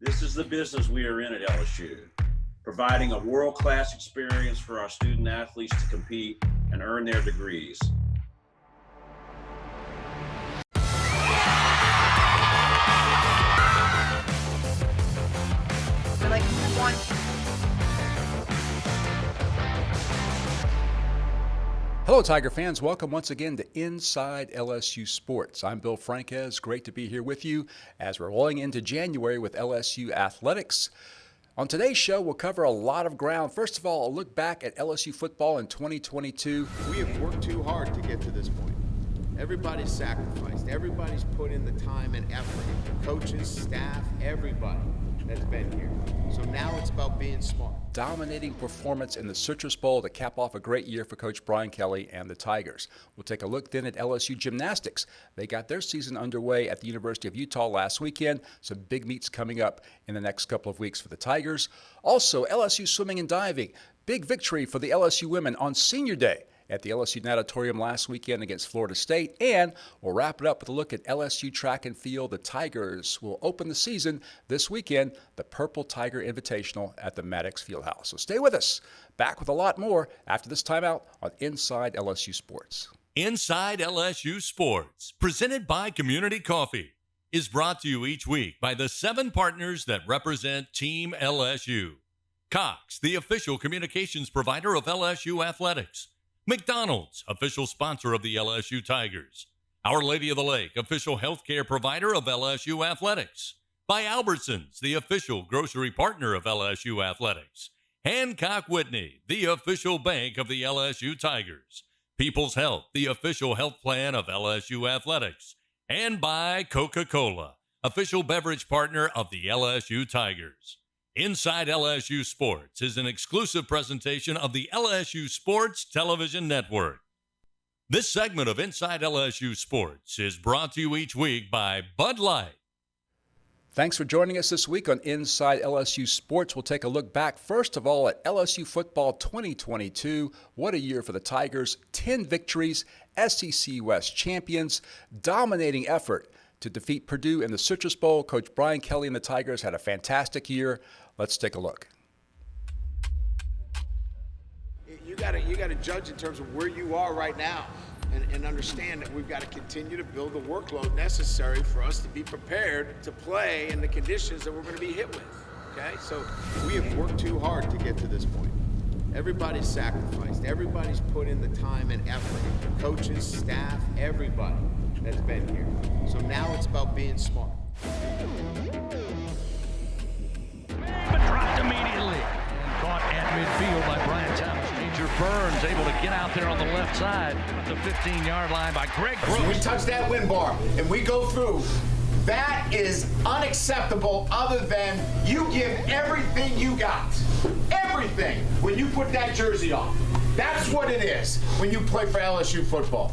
This is the business we are in at LSU, providing a world-class experience for our student athletes to compete and earn their degrees. Hello, Tiger fans. Welcome once again to Inside LSU Sports. I'm Bill Franquez. Great to be here with you as we're rolling into January with LSU Athletics. On today's show, we'll cover a lot of ground. First of all, a look back at LSU football in 2022. We have worked too hard to get to this point. Everybody's sacrificed. Everybody's put in the time and effort. Coaches, staff, everybody that's been here. So now it's about being smart. Dominating performance in the Citrus Bowl to cap off a great year for Coach Brian Kelly and the Tigers. We'll take a look then at LSU Gymnastics. They got their season underway at the University of Utah last weekend. Some big meets coming up in the next couple of weeks for the Tigers. Also, LSU swimming and diving. Big victory for the LSU women on Senior Day at the LSU Natatorium last weekend against Florida State. And we'll wrap it up with a look at LSU track and field. The Tigers will open the season this weekend, the Purple Tiger Invitational at the Maddox Fieldhouse. So stay with us. Back with a lot more after this timeout on Inside LSU Sports. Inside LSU Sports, presented by Community Coffee, is brought to you each week by the 7 partners that represent Team LSU. Cox, the official communications provider of LSU Athletics. McDonald's, official sponsor of the LSU Tigers. Our Lady of the Lake, official healthcare provider of LSU Athletics. By Albertsons, the official grocery partner of LSU Athletics. Hancock Whitney, the official bank of the LSU Tigers. People's Health, the official health plan of LSU Athletics. And by Coca-Cola, official beverage partner of the LSU Tigers. Inside LSU Sports is an exclusive presentation of the LSU Sports Television Network. This segment of Inside LSU Sports is brought to you each week by Bud Light. Thanks for joining us this week on Inside LSU Sports. We'll take a look back, first of all, at LSU football 2022. What a year for the Tigers. 10 victories, SEC West champions, dominating effort to defeat Purdue in the Citrus Bowl. Coach Brian Kelly and the Tigers had a fantastic year. Let's take a look. You got to judge in terms of where you are right now and understand that we've got to continue to build the workload necessary for us to be prepared to play in the conditions that we're going to be hit with. Okay? So we have worked too hard to get to this point. Everybody's sacrificed. Everybody's put in the time and effort. Coaches, staff, everybody that's been here. So now it's about being smart. But dropped immediately. And caught at midfield by Brian Thomas. Major Burns able to get out there on the left side at the 15-yard line by Greg Brooks. When we touch that win bar and we go through, that is unacceptable other than you give everything you got. Everything when you put that jersey on. That's what it is when you play for LSU football.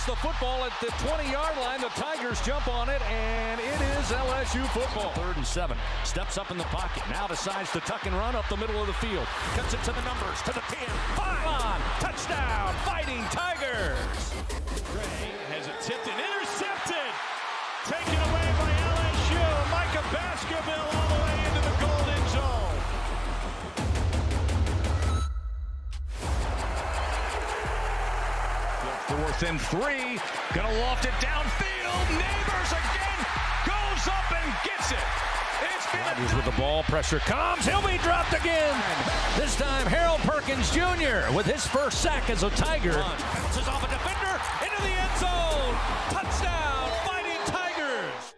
The football at the 20-yard line. The Tigers jump on it, and it is LSU football. 3rd and 7. Steps up in the pocket. Now decides to tuck and run up the middle of the field. Cuts it to the numbers, to the 10. 5 on. Touchdown. Fighting Tigers. Gray has it tipped and intercepted. Taken away by LSU. Micah Baskerville all the way into the golden zone. 4th and 3, gonna loft it downfield. Neighbors again, goes up and gets it. It's Rodgers with the ball, pressure comes, he'll be dropped again. This time Harold Perkins Jr. with his first sack as a Tiger. Bounces off a defender, into the end zone. Touchdown, Fighting Tigers.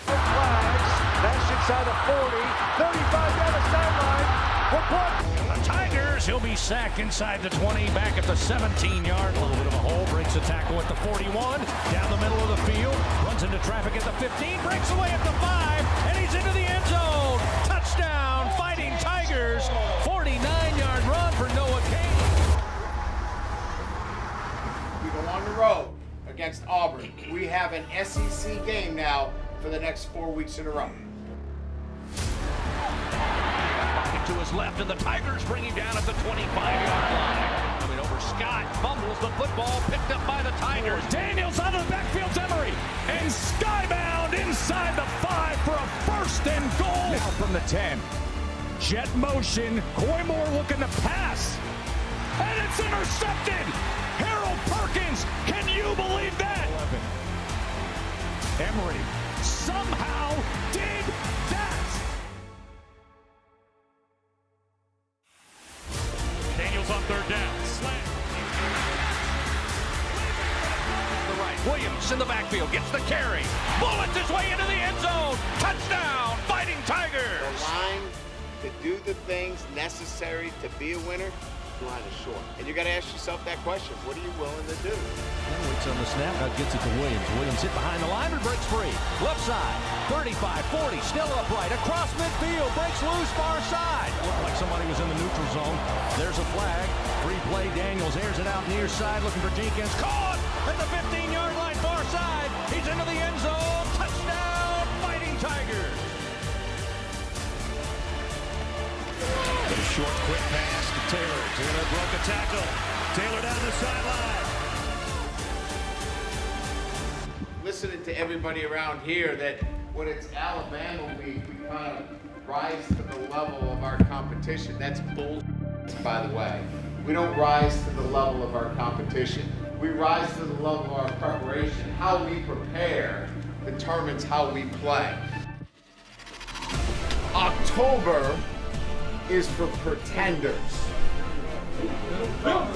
Flags, that's inside the 40, 35 down the sideline. The Tigers, he'll be sacked inside the 20, back at the 17-yard line. A little bit of a hole, breaks a tackle at the 41, down the middle of the field, runs into traffic at the 15, breaks away at the 5, and he's into the end zone. Touchdown, Fighting Tigers, 49-yard run for Noah Kane. We go on the road against Auburn. We have an SEC game now for the next 4 weeks in a row. To his left, and the Tigers bring him down at the 25-yard line. Coming over Scott fumbles the football, picked up by the Tigers. Daniels out of the backfield, Emery, and skybound inside the 5 for a first and goal. Now from the 10. Jet motion, Coy Moore looking to pass, and it's intercepted. Harold Perkins, can you believe that? 11. Emery somehow did that. Daniels on third down. Slam. The right. Williams in the backfield gets the carry. Bullets his way into the end zone. Touchdown, Fighting Tigers. The line to do the things necessary to be a winner, the line is short. And you got to ask yourself that question. What are you willing to do? Waits on the snap, now gets it to Williams. Williams hit behind the line and breaks free. Left side, 35, 40, still upright. Across midfield, breaks loose, far side. Looked like somebody was in the neutral zone. There's a flag. Free play, Daniels airs it out near side, looking for Jenkins. Caught at the 15-yard line, far side. He's into the end zone. Touchdown, Fighting Tigers. A short, quick pass to Taylor. Taylor broke a tackle. Taylor down the sideline. Listening to everybody around here that when it's Alabama week, we kind of rise to the level of our competition. That's bull, by the way. We don't rise to the level of our competition. We rise to the level of our preparation. How we prepare determines how we play. October is for pretenders.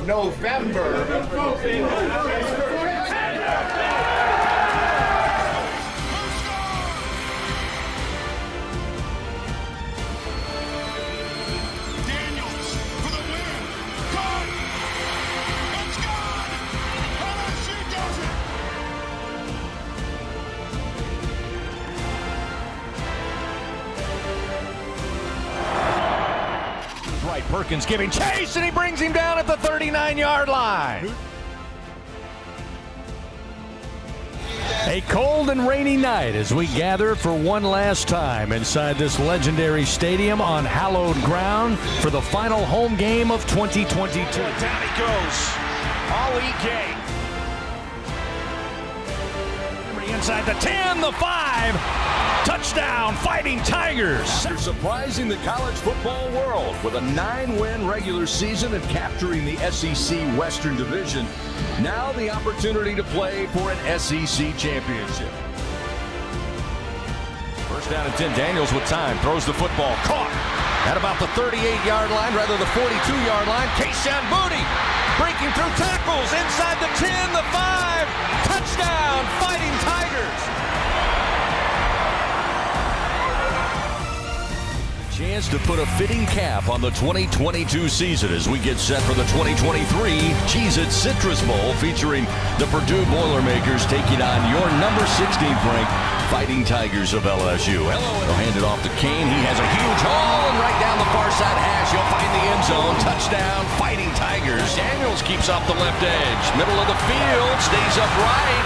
November is for pretenders. Perkins giving chase, and he brings him down at the 39-yard line. A cold and rainy night as we gather for one last time inside this legendary stadium on hallowed ground for the final home game of 2022. Down he goes. All EK. Inside the 10, the 5. Touchdown, Fighting Tigers. They're surprising the college football world with a 9-win regular season and capturing the SEC Western Division. Now the opportunity to play for an SEC championship. First down and 10, Daniels with time, throws the football, caught at about the 38-yard line, rather the 42-yard line. Kayshawn Booty breaking through tackles inside the 10, the 5. Touchdown, Fighting Tigers. Chance to put a fitting cap on the 2022 season as we get set for the 2023 Cheez-It Citrus Bowl featuring the Purdue Boilermakers taking on your number 16th ranked Fighting Tigers of LSU. They'll hand it off to Kane. He has a huge haul, and right down the far side hash, you'll find the end zone. Touchdown, Fighting Tigers. Daniels keeps off the left edge. Middle of the field, stays upright.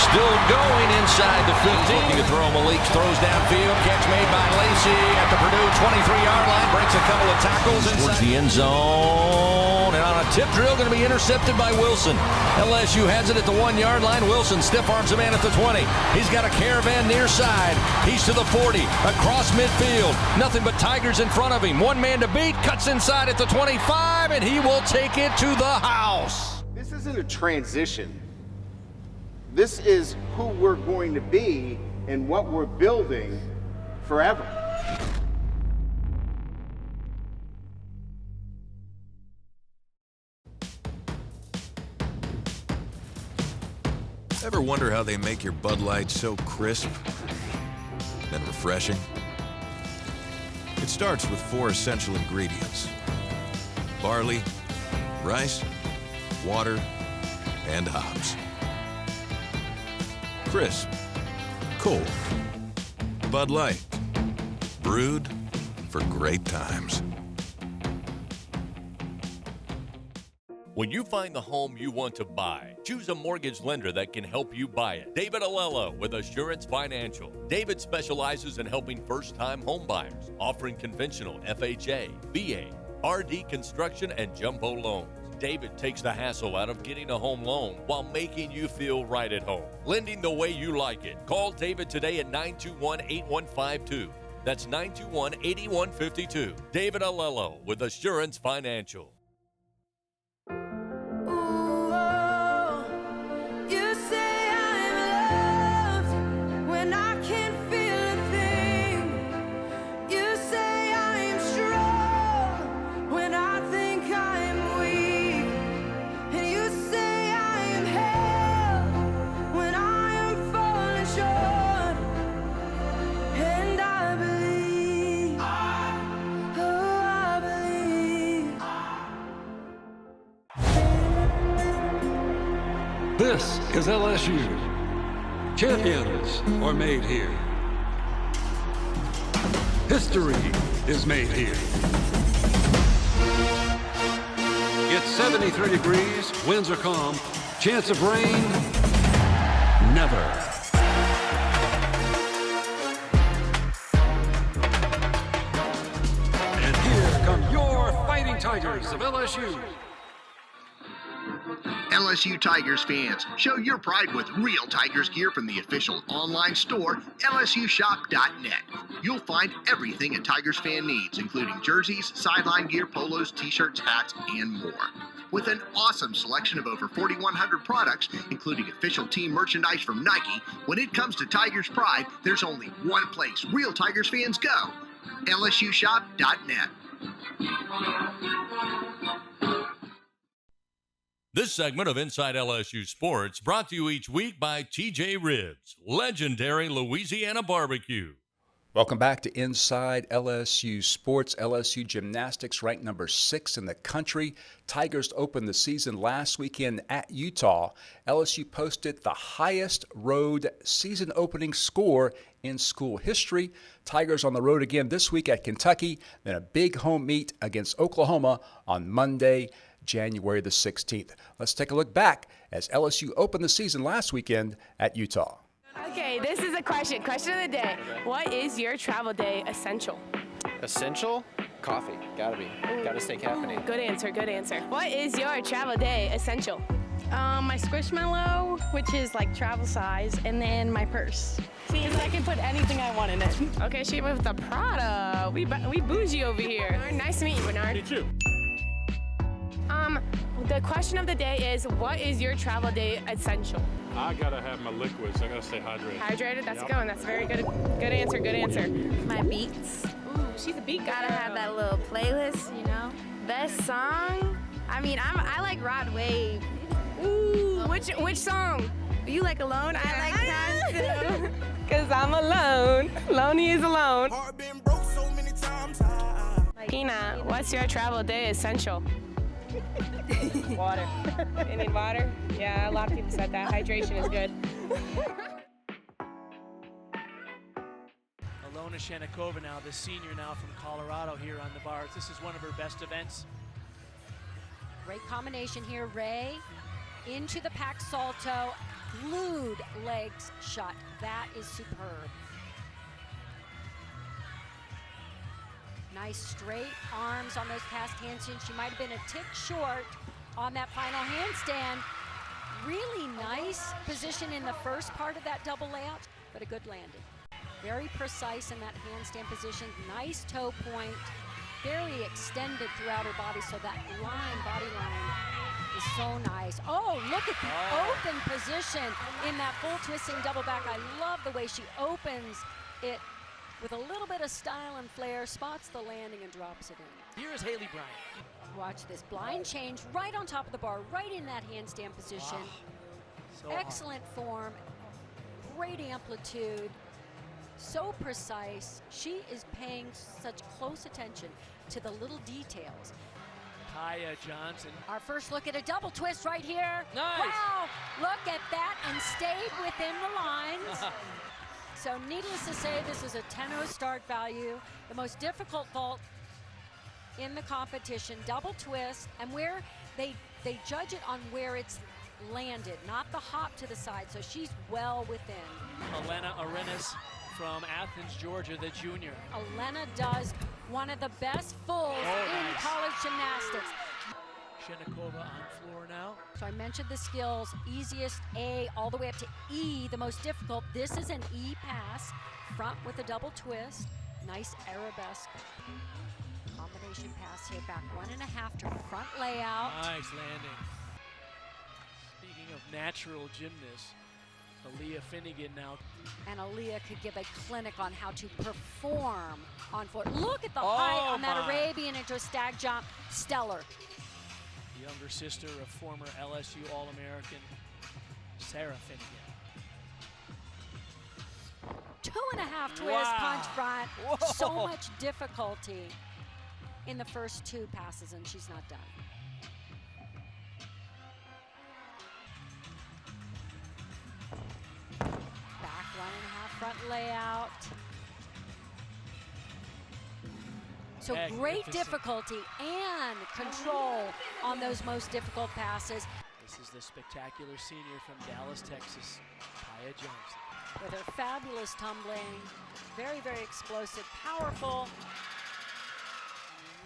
Still going inside the 15. Looking to throw. Malik throws downfield. Catch made by Lacey at the Purdue 23-yard line. Breaks a couple of tackles towards the end zone. And on a tip drill, going to be intercepted by Wilson. LSU has it at the 1-yard line. Wilson stiff arms a man at the 20. He's got a caravan near side. He's to the 40. Across midfield. Nothing but Tigers in front of him. One man to beat. Cuts inside at the 25. And he will take it to the house. This isn't a transition. This is who we're going to be and what we're building forever. Ever wonder how they make your Bud Light so crisp and refreshing? It starts with 4 essential ingredients: barley, rice, water, and hops. Crisp, cold, Bud Light, brewed for great times. When you find the home you want to buy, choose a mortgage lender that can help you buy it. David Alello with Assurance Financial. David specializes in helping first-time home buyers, offering conventional FHA, VA, RD construction, and jumbo loans. David takes the hassle out of getting a home loan while making you feel right at home. Lending the way you like it. Call David today at 921-8152. That's 921-8152. David Alello with Assurance Financial. This is LSU. Champions are made here. History is made here. It's 73 degrees, winds are calm, chance of rain, never. And here come your Fighting Tigers of LSU. LSU Tigers fans, show your pride with real Tigers gear from the official online store, lsushop.net. You'll find everything a Tigers fan needs, including jerseys, sideline gear, polos, t-shirts, hats, and more. With an awesome selection of over 4,100 products, including official team merchandise from Nike, when it comes to Tigers pride, there's only one place real Tigers fans go, lsushop.net. This segment of Inside LSU Sports brought to you each week by TJ Ribs, legendary Louisiana barbecue. Welcome back to Inside LSU Sports. LSU Gymnastics ranked number 6 in the country. Tigers opened the season last weekend at Utah. LSU posted the highest road season opening score in school history. Tigers on the road again this week at Kentucky, then a big home meet against Oklahoma on Monday, January the 16th. Let's take a look back as LSU opened the season last weekend at Utah. Okay, this is a question. Question of the day. What is your travel day essential? Essential? Coffee. Gotta be. Gotta stay caffeinated. Good answer, good answer. What is your travel day essential? My Squishmallow, which is like travel size, and then my purse. Because I can put anything I want in it. Okay, she went with the Prada. We bougie over here. Nice to meet you, Bernard. Me too. The question of the day is, what is your travel day essential? I gotta have my liquids. I gotta stay hydrated. Hydrated? That's a good one. That's a very good answer. Good answer. My beats. Ooh, she's a beat girl. Gotta have that little playlist, you know. Best song? I mean, I like Rod Wave. Ooh, which song? You like Alone? I like that too. Cause I'm alone. Lonely is alone. Kina, what's your travel day essential? Water. You need water? Yeah, a lot of people said that. Hydration is good. Alona Shenikova now, the senior now from Colorado here on the bars. This is one of her best events. Great combination here. Ray into the pack salto. Glued legs shot. That is superb. Nice straight arms on those past handstands. She might have been a tick short on that final handstand. Really nice position in the first part of that double layout, but a good landing. Very precise in that handstand position. Nice toe point. Very extended throughout her body, so that body line is so nice. Oh, look at the open position in that full twisting double back. I love the way she opens it with a little bit of style and flair, spots the landing and drops it in. Here is Haley Bryant. Watch this blind change right on top of the bar, right in that handstand position. So excellent form, great amplitude, so precise. She is paying such close attention to the little details. Kaya Johnson. Our first look at a double twist right here. Nice. Wow, look at that, and stayed within the lines. So needless to say, this is a 10-0 start value. The most difficult vault in the competition, double twist, and where they judge it on where it's landed, not the hop to the side, so she's well within. Elena Arenas from Athens, Georgia, the junior. Elena does one of the best fulls in college gymnastics. Shenikova on floor now. So I mentioned the skills, easiest A all the way up to E, the most difficult. This is an E pass, front with a double twist. Nice arabesque combination pass here, back 1.5 to front layout. Nice landing. Speaking of natural gymnasts, Aaliyah Finnegan now. And Aaliyah could give a clinic on how to perform on floor. Look at the height on that Arabian into a stag jump. Stellar. The younger sister of former LSU All-American Sarah Finnegan. 2.5 twist punch front. Whoa. So much difficulty in the first 2 passes, and she's not done. Back 1.5 front layout. So great difficulty and control on those most difficult passes. This is the spectacular senior from Dallas, Texas, Kaya Johnson. With her fabulous tumbling, very, very explosive, powerful.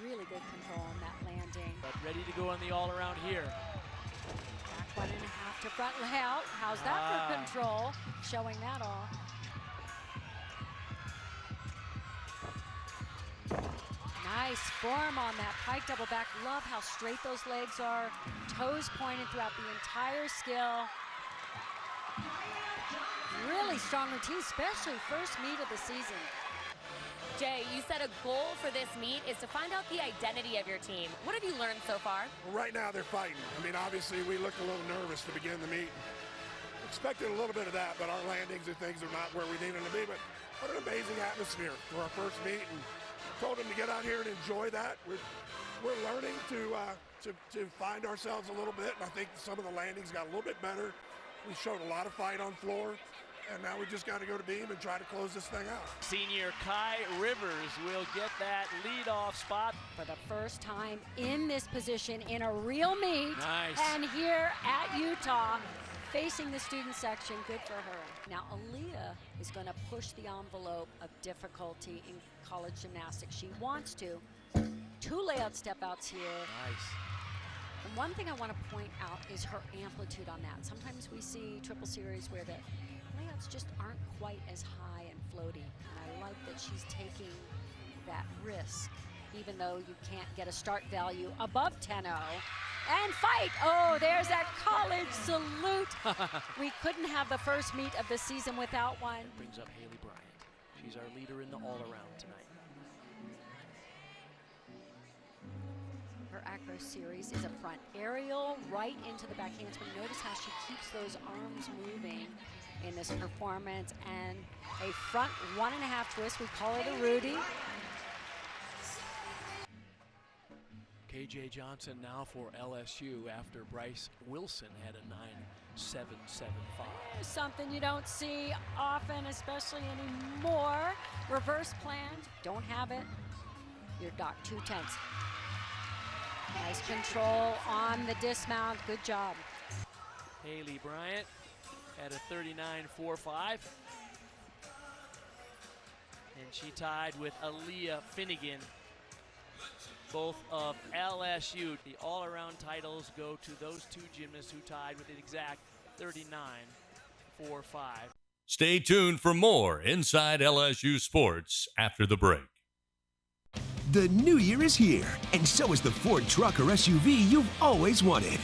Really good control on that landing. But ready to go on the all-around here. Back 1.5 to front layout. How's that for control? Showing that off. Nice form on that pike double back. Love how straight those legs are. Toes pointed throughout the entire skill. Really strong routine, especially first meet of the season. Jay, you said a goal for this meet is to find out the identity of your team. What have you learned so far? Well, right now they're fighting. I mean, obviously we looked a little nervous to begin the meet. Expected a little bit of that, but our landings and things are not where we need them to be. But what an amazing atmosphere for our first meet, and told them to get out here and enjoy that. We're learning to find ourselves a little bit, and I think some of the landings got a little bit better. We showed a lot of fight on floor. And now we just got to go to beam and try to close this thing out. Senior Kai Rivers will get that leadoff spot. For the first time in this position in a real meet. Nice. And here at Utah, facing the student section, good for her. Now Aaliyah is going to push the envelope of difficulty in college gymnastics. She wants to. 2 layout step outs here. Nice. And one thing I want to point out is her amplitude on that. Sometimes we see triple series where the layouts just aren't quite as high and floaty. And I like that she's taking that risk, even though you can't get a start value above 10-0. And fight! Oh, there's that college salute. We couldn't have the first meet of the season without one. Brings up Haley Bryant. She's our leader in the all-around tonight. Her acro series is a front aerial right into the back handspring. Notice how she keeps those arms moving in this performance, and a front 1.5 twist. We call it a Rudy. KJ Johnson now for LSU after Bryce Wilson had a 9.775. Something you don't see often, especially anymore. Reverse planned, don't have it. Your dock 2/10. Nice control on the dismount, good job. Haley Bryant at a 39.45. And she tied with Aaliyah Finnegan, both of LSU. The all-around titles go to those 2 gymnasts who tied with an exact 39.45. Stay tuned for more Inside LSU Sports after the break. The new year is here, and so is the Ford truck or SUV you've always wanted.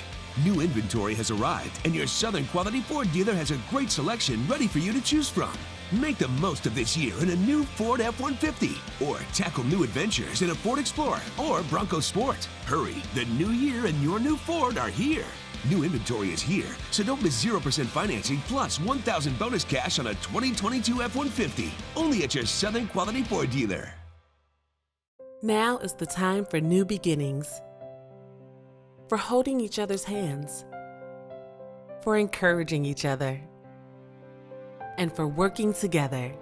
New inventory has arrived, and your Southern Quality Ford dealer has a great selection ready for you to choose from. Make the most of this year in a new Ford F-150, or tackle new adventures in a Ford Explorer or Bronco Sport. Hurry, the new year and your new Ford are here. New inventory is here, so don't miss 0% financing plus $1,000 bonus cash on a 2022 F-150. Only at your Southern Quality Ford dealer. Now is the time for new beginnings. For holding each other's hands. For encouraging each other. And for working together.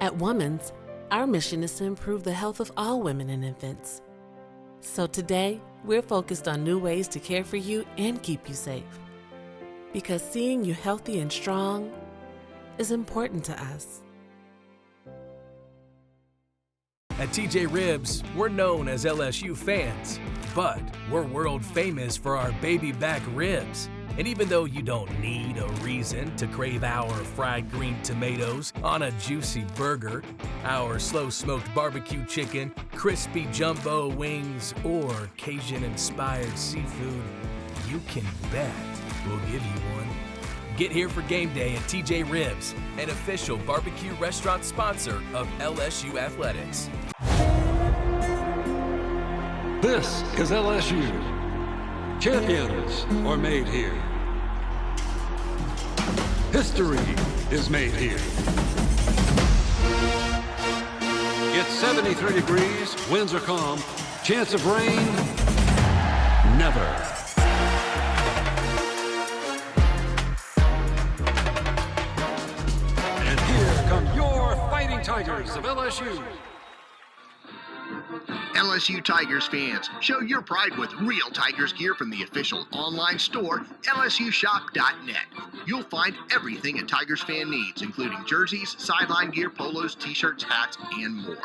At Women's, our mission is to improve the health of all women and infants. So today, we're focused on new ways to care for you and keep you safe. Because seeing you healthy and strong is important to us. At TJ Ribs, we're known as LSU fans, but we're world famous for our baby back ribs. And even though you don't need a reason to crave our fried green tomatoes on a juicy burger, our slow-smoked barbecue chicken, crispy jumbo wings, or Cajun-inspired seafood, you can bet we'll give you one. Get here for game day at TJ Ribs, an official barbecue restaurant sponsor of LSU Athletics. This is LSU. Champions are made here. History is made here. It's 73 degrees, winds are calm, chance of rain, never. And here come your Fighting Tigers of LSU. LSU Tigers fans, show your pride with real Tigers gear from the official online store, LSUshop.net. You'll find everything a Tigers fan needs, including jerseys, sideline gear, polos, t-shirts, hats, and more.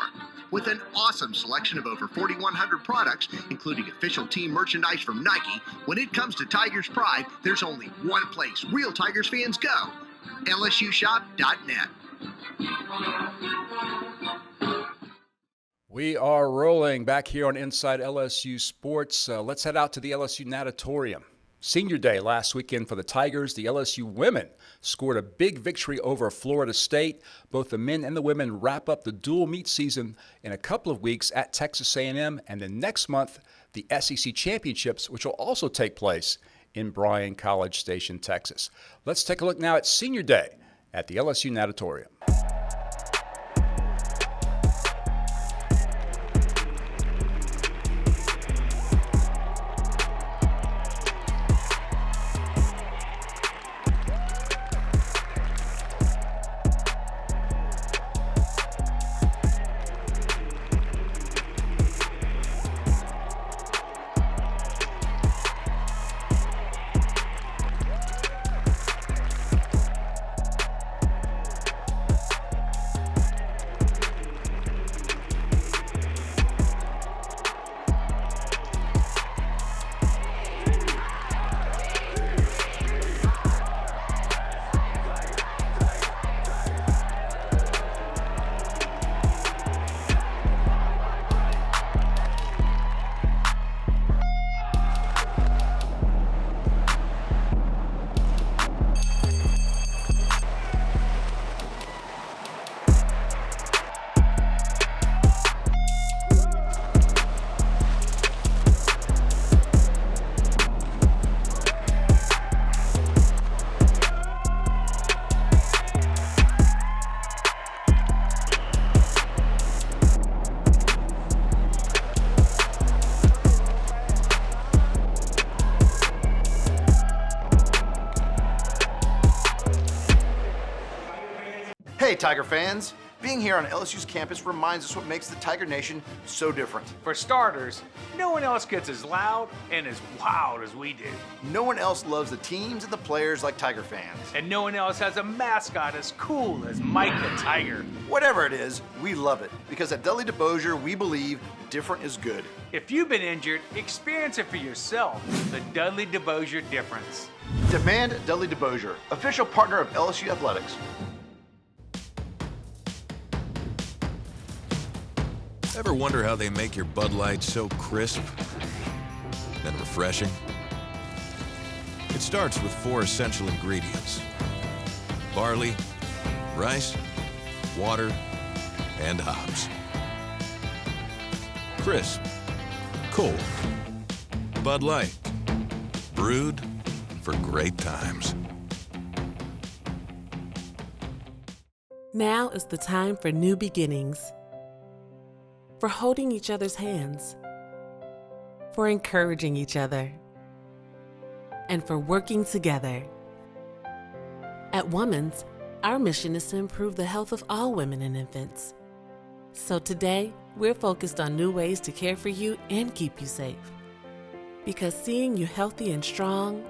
With an awesome selection of over 4,100 products, including official team merchandise from Nike, when it comes to Tigers pride, there's only one place real Tigers fans go, LSUshop.net. We are rolling back here on Inside LSU Sports. Let's head out to the LSU Natatorium. Senior Day last weekend for the Tigers. The LSU women scored a big victory over Florida State. Both the men and the women wrap up the dual meet season in a couple of weeks at Texas A&M, and then next month, the SEC Championships, which will also take place in Bryan College Station, Texas. Let's take a look now at Senior Day at the LSU Natatorium. Hey Tiger fans! Being here on LSU's campus reminds us what makes the Tiger Nation so different. For starters, no one else gets as loud and as wild as we do. No one else loves the teams and the players like Tiger fans. And no one else has a mascot as cool as Mike the Tiger. Whatever it is, we love it, because at Dudley DeBosier, we believe different is good. If you've been injured, experience it for yourself. The Dudley DeBosier difference. Demand Dudley DeBosier, official partner of LSU Athletics. Ever wonder how they make your Bud Light so crisp and refreshing? It starts with 4 essential ingredients: barley, rice, water, and hops. Crisp, cold, Bud Light, brewed for great times. Now is the time for new beginnings. For holding each other's hands, for encouraging each other, and for working together. At Women's, our mission is to improve the health of all women and infants. So today, we're focused on new ways to care for you and keep you safe. Because seeing you healthy and strong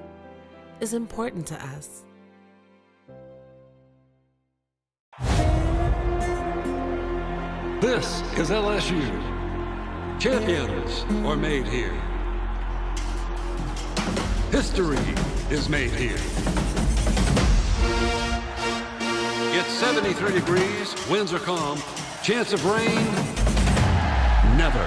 is important to us. This is LSU. Champions are made here. History is made here. It's 73 degrees, winds are calm, chance of rain, never.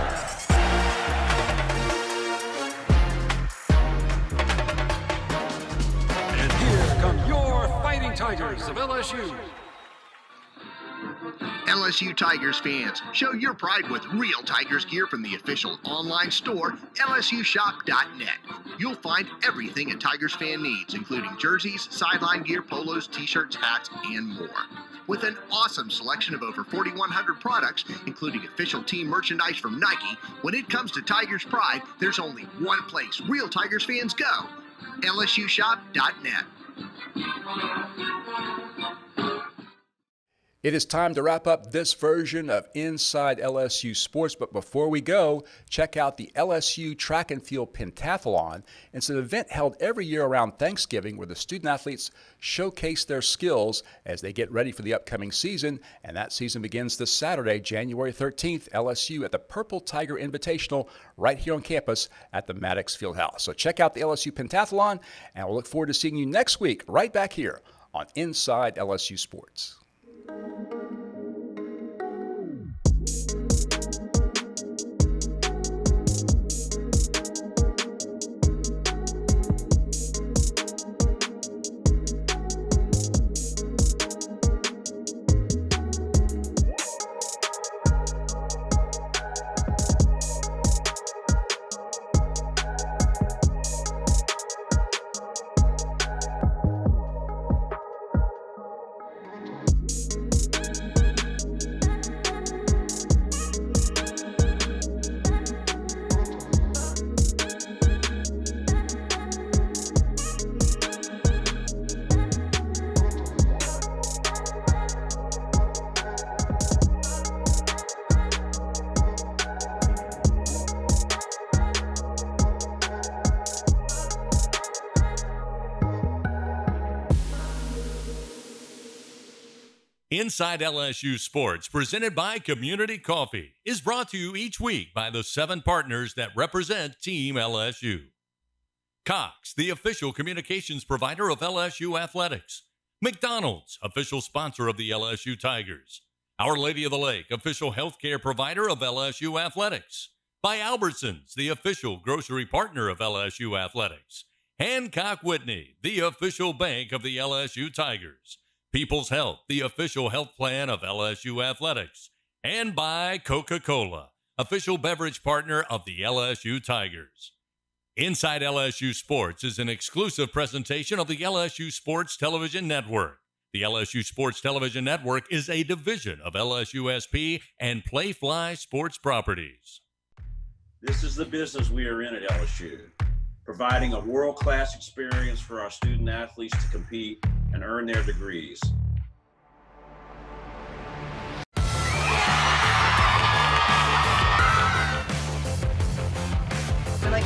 And here come your Fighting Tigers of LSU. LSU Tigers fans, show your pride with real Tigers gear from the official online store, lsushop.net. You'll find everything a Tigers fan needs, including jerseys, sideline gear, polos, t-shirts, hats, and more. With an awesome selection of over 4,100 products, including official team merchandise from Nike, when it comes to Tigers pride, there's only one place real Tigers fans go, lsushop.net. It is time to wrap up this version of Inside LSU Sports, but before we go, check out the LSU Track and Field Pentathlon. It's an event held every year around Thanksgiving where the student-athletes showcase their skills as they get ready for the upcoming season, and that season begins this Saturday, January 13th, LSU at the Purple Tiger Invitational right here on campus at the Maddox Fieldhouse. So check out the LSU Pentathlon, and we'll look forward to seeing you next week right back here on Inside LSU Sports. Inside LSU Sports, presented by Community Coffee, is brought to you each week by the 7 partners that represent Team LSU. Cox, the official communications provider of LSU Athletics. McDonald's, official sponsor of the LSU Tigers. Our Lady of the Lake, official healthcare provider of LSU Athletics. By Albertsons, the official grocery partner of LSU Athletics. Hancock Whitney, the official bank of the LSU Tigers. People's Health, the official health plan of LSU Athletics. And by Coca-Cola, official beverage partner of the LSU Tigers. Inside LSU Sports is an exclusive presentation of the LSU Sports Television Network. The LSU Sports Television Network is a division of LSUSP and Playfly Sports Properties. This is the business we are in at LSU, providing a world-class experience for our student athletes to compete and earn their degrees. Like,